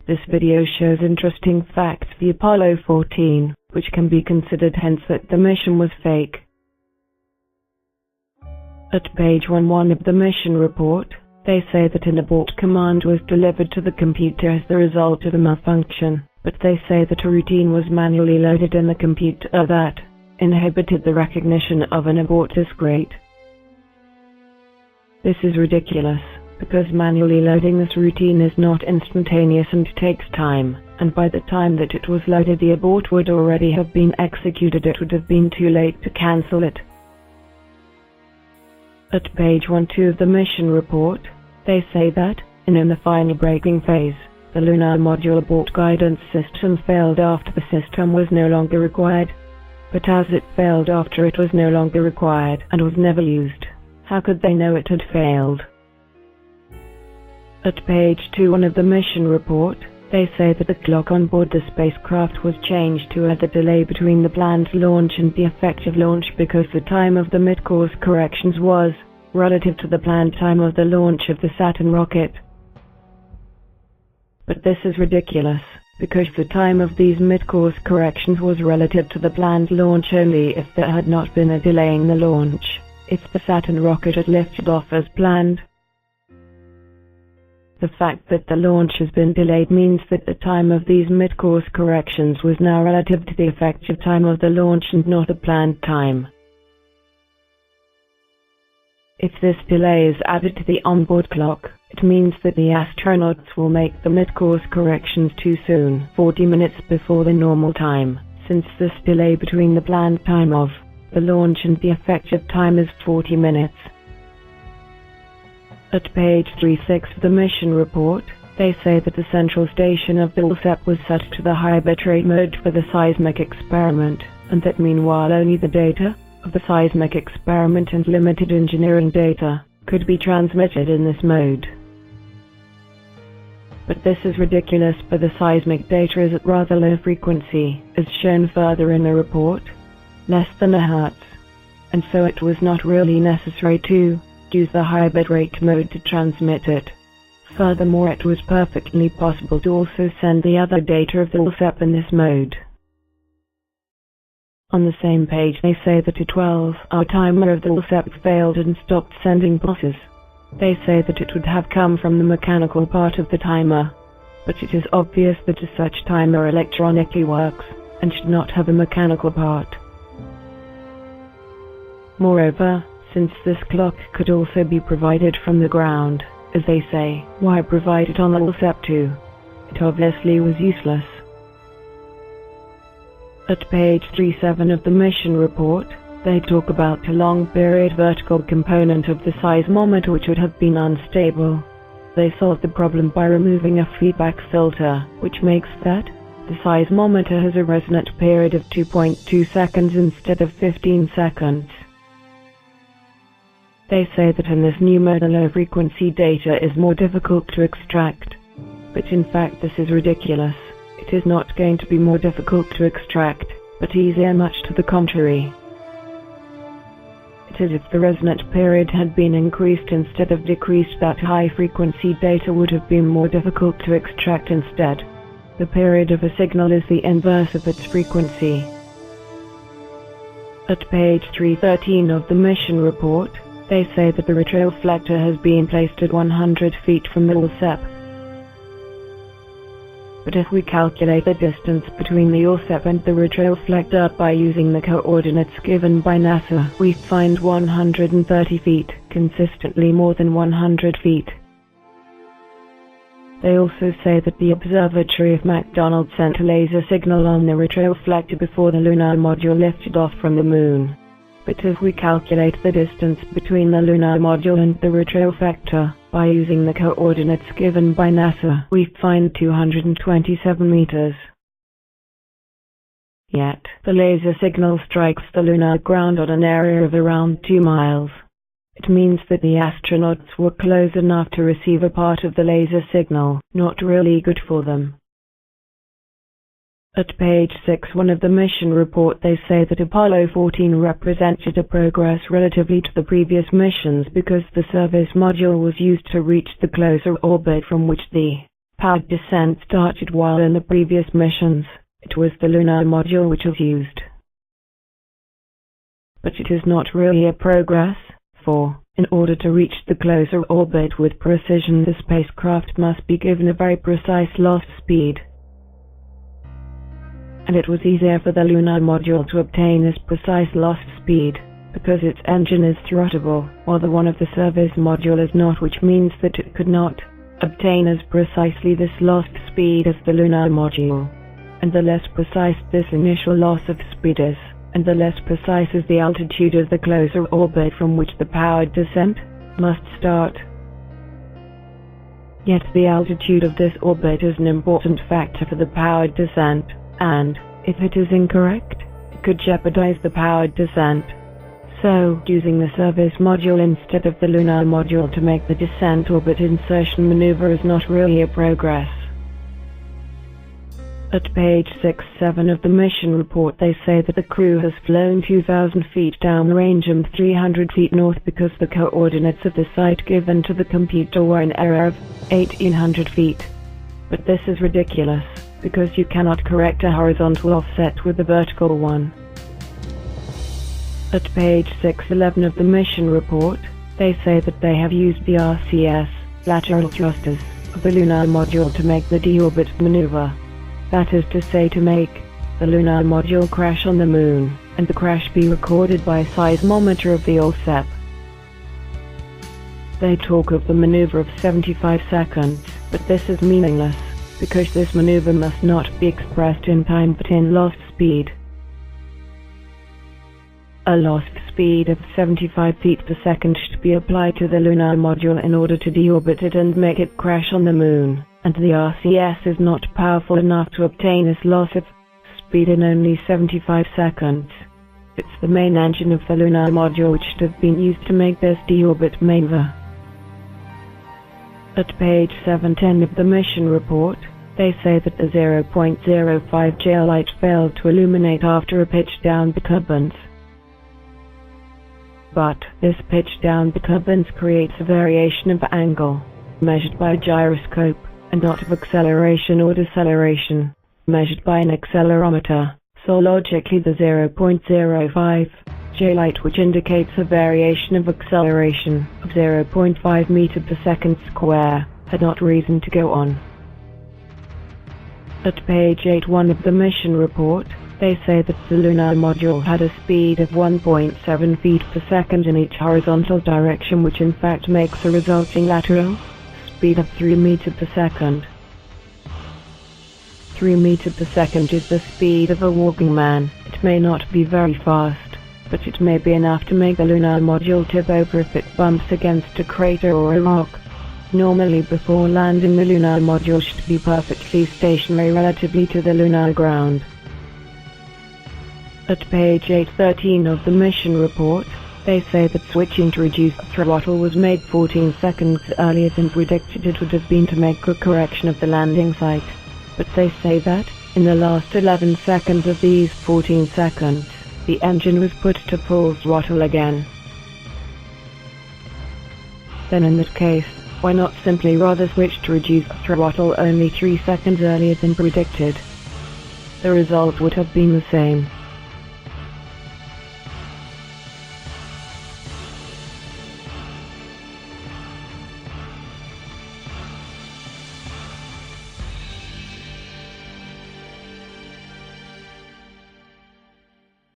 This video shows interesting facts for the Apollo 14, which can be considered hence that the mission was fake. At page 11 of the mission report, they say that an abort command was delivered to the computer as the result of a malfunction, but they say that a routine was manually loaded in the computer that inhibited the recognition of an abort as great. This is ridiculous, because manually loading this routine is not instantaneous and takes time, and by the time that it was loaded the abort would already have been executed. It would have been too late to cancel it. At page 12 of the mission report, they say that, in the final braking phase, the lunar module abort guidance system failed after the system was no longer required. But as it failed after it was no longer required and was never used, how could they know it had failed? At page 21 of the mission report, they say that the clock on board the spacecraft was changed to add the delay between the planned launch and the effective launch because the time of the mid-course corrections was relative to the planned time of the launch of the Saturn rocket. But this is ridiculous, because the time of these mid-course corrections was relative to the planned launch only if there had not been a delay in the launch, if the Saturn rocket had lifted off as planned. The fact that the launch has been delayed means that the time of these mid-course corrections was now relative to the effective time of the launch and not the planned time. If this delay is added to the onboard clock, it means that the astronauts will make the mid-course corrections too soon, 40 minutes before the normal time, since this delay between the planned time of the launch and the effective time is 40 minutes. At page 36 of the mission report, they say that the central station of the LSEP was set to the high bitrate mode for the seismic experiment, and that meanwhile only the data of the seismic experiment and limited engineering data could be transmitted in this mode. But this is ridiculous, for the seismic data is at rather low frequency, as shown further in the report, less than a hertz, and so it was not really necessary to use the high bitrate mode to transmit it. Furthermore, it was perfectly possible to also send the other data of the LSEP in this mode. On the same page they say that a 12-hour timer of the LSEP failed and stopped sending pulses. They say that it would have come from the mechanical part of the timer, but it is obvious that such timer electronically works, and should not have a mechanical part. Moreover, since this clock could also be provided from the ground, as they say, why provide it on the LSEP too? It obviously was useless. At page 37 of the mission report, they talk about a long-period vertical component of the seismometer which would have been unstable. They solved the problem by removing a feedback filter, which makes that the seismometer has a resonant period of 2.2 seconds instead of 15 seconds. They say that in this new mode the low-frequency data is more difficult to extract. But in fact this is ridiculous. It is not going to be more difficult to extract, but easier, much to the contrary. It is if the resonant period had been increased instead of decreased that high-frequency data would have been more difficult to extract instead. The period of a signal is the inverse of its frequency. At page 313 of the mission report, they say that the retroreflector has been placed at 100 feet from the LSEP. But if we calculate the distance between the LSEP and the retroreflector by using the coordinates given by NASA, we find 130 feet, consistently more than 100 feet. They also say that the observatory of McDonald sent a laser signal on the retroreflector before the lunar module lifted off from the moon. But if we calculate the distance between the lunar module and the retroreflector by using the coordinates given by NASA, we find 227 meters. Yet, the laser signal strikes the lunar ground on an area of around 2 miles. It means that the astronauts were close enough to receive a part of the laser signal, not really good for them. At page 61 of the mission report they say that Apollo 14 represented a progress relatively to the previous missions because the service module was used to reach the closer orbit from which the Powered descent started while in the previous missions, it was the lunar module which was used. But it is not really a progress, for, in order to reach the closer orbit with precision, the spacecraft must be given a very precise lost speed. And it was easier for the lunar module to obtain this precise lost speed, because its engine is throttable, while the one of the service module is not, which means that it could not obtain as precisely this lost speed as the lunar module. And the less precise this initial loss of speed is, and the less precise is the altitude of the closer orbit from which the powered descent must start. Yet the altitude of this orbit is an important factor for the powered descent, and, if it is incorrect, it could jeopardize the powered descent. So, using the service module instead of the lunar module to make the descent orbit insertion maneuver is not really a progress. At page 6-7 of the mission report they say that the crew has flown 2,000 feet downrange and 300 feet north because the coordinates of the site given to the computer were in error of 1,800 feet. But this is ridiculous, because you cannot correct a horizontal offset with a vertical one. At page 6-11 of the mission report, they say that they have used the RCS, lateral thrusters, of the lunar module to make the deorbit maneuver. That is to say, to make the lunar module crash on the Moon, and the crash be recorded by a seismometer of the OLSEP. They talk of the maneuver of 75 seconds, but this is meaningless, because this maneuver must not be expressed in time but in lost speed. A lost speed of 75 feet per second should be applied to the lunar module in order to deorbit it and make it crash on the Moon, and the RCS is not powerful enough to obtain this loss of speed in only 75 seconds. It's the main engine of the lunar module which should have been used to make this deorbit maneuver. At page 7-10 of the mission report, they say that the 0.05 J light failed to illuminate after a pitch-down disturbance. But this pitch-down disturbance creates a variation of angle, measured by a gyroscope, and not of acceleration or deceleration, measured by an accelerometer. So logically the 0.05 J light, which indicates a variation of acceleration of 0.5 meter per second square, had not reason to go on. At page 8-1 of the mission report, they say that the lunar module had a speed of 1.7 feet per second in each horizontal direction, which in fact makes a resulting lateral speed of 3 meters per second. 3 meters per second is the speed of a walking man. It may not be very fast, but it may be enough to make the lunar module tip over if it bumps against a crater or a rock. Normally before landing, the lunar module should be perfectly stationary relatively to the lunar ground. At page 8-13 of the mission report, they say that switching to reduced throttle was made 14 seconds earlier than predicted it would have been to make a correction of the landing site. But they say that, in the last 11 seconds of these 14 seconds, the engine was put to full throttle again. Then in that case, why not simply rather switch to reduced throttle only 3 seconds earlier than predicted? The result would have been the same.